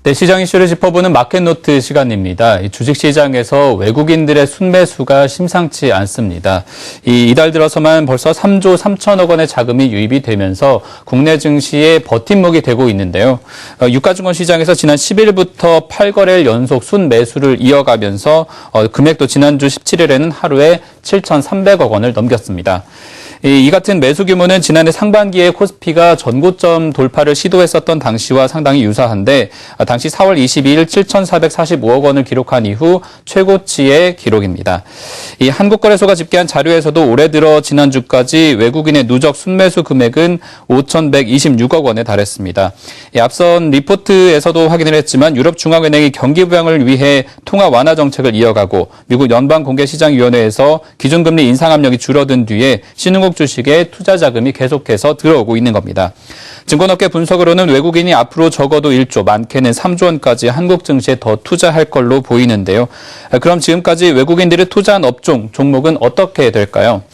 네, 시장 이슈를 짚어보는 마켓노트 시간입니다. 주식시장에서 외국인들의 순매수가 심상치 않습니다. 이달 들어서만 벌써 3조 3천억 원의 자금이 유입이 되면서 국내 증시에 버팀목이 되고 있는데요. 유가증권 시장에서 지난 10일부터 8거래일 연속 순매수를 이어가면서 금액도 지난주 17일에는 하루에 7,300억 원을 넘겼습니다. 이 같은 매수 규모는 지난해 상반기에 코스피가 전고점 돌파를 시도했었던 당시와 상당히 유사한데 당시 4월 22일 7,445억 원을 기록한 이후 최고치의 기록입니다. 이 한국거래소가 집계한 자료에서도 올해 들어 지난주까지 외국인의 누적 순매수 금액은 5,126억 원에 달했습니다. 앞선 리포트에서도 확인을 했지만 유럽중앙은행이 경기 부양을 위해 통화 완화 정책을 이어가고 미국 연방공개시장위원회에서 기준금리 인상 압력이 줄어든 뒤에 신흥국 주식에 투자 자금이 계속해서 들어오고 있는 겁니다. 증권업계 분석으로는 외국인이 앞으로 적어도 1조, 많게는 3조 원까지 한국 증시에 더 투자할 걸로 보이는데요. 그럼 지금까지 외국인들이 투자한 업종, 종목은 어떻게 될까요?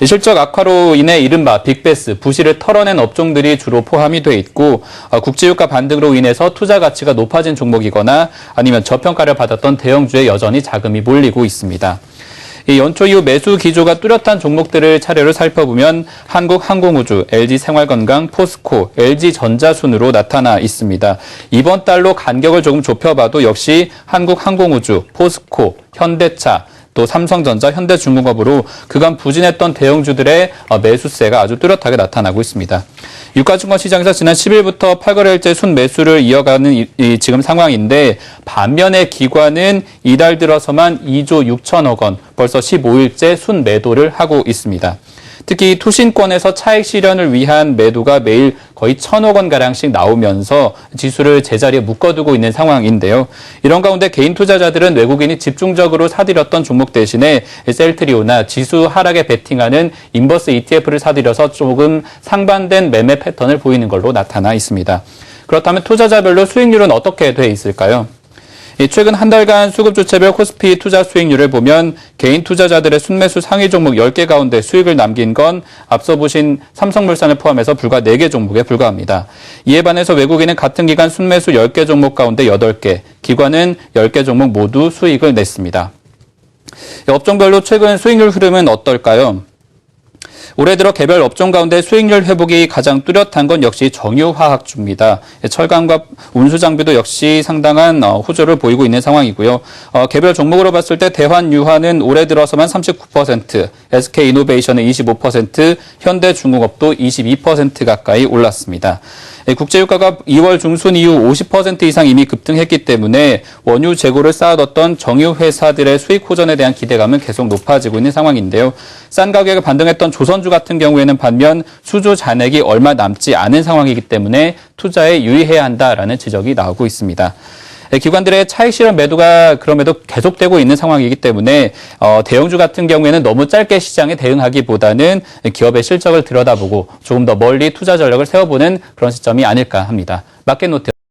실적 악화로 인해 이른바 빅베스, 부실을 털어낸 업종들이 주로 포함이 돼 있고 국제유가 반등으로 인해서 투자 가치가 높아진 종목이거나 아니면 저평가를 받았던 대형주에 여전히 자금이 몰리고 있습니다. 이 연초 이후 매수 기조가 뚜렷한 종목들을 차례로 살펴보면 한국항공우주, LG생활건강, 포스코, LG전자 순으로 나타나 있습니다. 이번 달로 간격을 조금 좁혀봐도 역시 한국항공우주, 포스코, 현대차, 또 삼성전자, 현대중공업으로 그간 부진했던 대형주들의 매수세가 아주 뚜렷하게 나타나고 있습니다. 유가증권 시장에서 지난 10일부터 8거래일째 순매수를 이어가는 지금 상황인데 반면에 기관은 이달 들어서만 2조 6천억 원, 벌써 15일째 순매도를 하고 있습니다. 특히 투신권에서 차익 실현을 위한 매도가 매일 거의 1,000억 원가량씩 나오면서 지수를 제자리에 묶어두고 있는 상황인데요. 이런 가운데 개인 투자자들은 외국인이 집중적으로 사들였던 종목 대신에 셀트리오나 지수 하락에 베팅하는 인버스 ETF를 사들여서 조금 상반된 매매 패턴을 보이는 걸로 나타나 있습니다. 그렇다면 투자자별로 수익률은 어떻게 돼 있을까요? 최근 한 달간 수급주체별 코스피 투자 수익률을 보면 개인 투자자들의 순매수 상위 종목 10개 가운데 수익을 남긴 건 앞서 보신 삼성물산을 포함해서 불과 4개 종목에 불과합니다. 이에 반해서 외국인은 같은 기간 순매수 10개 종목 가운데 8개, 기관은 10개 종목 모두 수익을 냈습니다. 업종별로 최근 수익률 흐름은 어떨까요? 올해 들어 개별 업종 가운데 수익률 회복이 가장 뚜렷한 건 역시 정유화학주입니다. 철강과 운수장비도 역시 상당한 호조를 보이고 있는 상황이고요. 개별 종목으로 봤을 때 대환유화는 올해 들어서만 39%, SK이노베이션은 25%, 현대중공업도 22% 가까이 올랐습니다. 국제유가가 2월 중순 이후 50% 이상 이미 급등했기 때문에 원유 재고를 쌓아뒀던 정유회사들의 수익 호전에 대한 기대감은 계속 높아지고 있는 상황인데요. 싼 가격에 반등했던 조선주 같은 경우에는 반면 수주 잔액이 얼마 남지 않은 상황이기 때문에 투자에 유의해야 한다라는 지적이 나오고 있습니다. 기관들의 차익 실현 매도가 그럼에도 계속되고 있는 상황이기 때문에 대형주 같은 경우에는 너무 짧게 시장에 대응하기보다는 기업의 실적을 들여다보고 조금 더 멀리 투자 전략을 세워보는 그런 시점이 아닐까 합니다. 마켓노트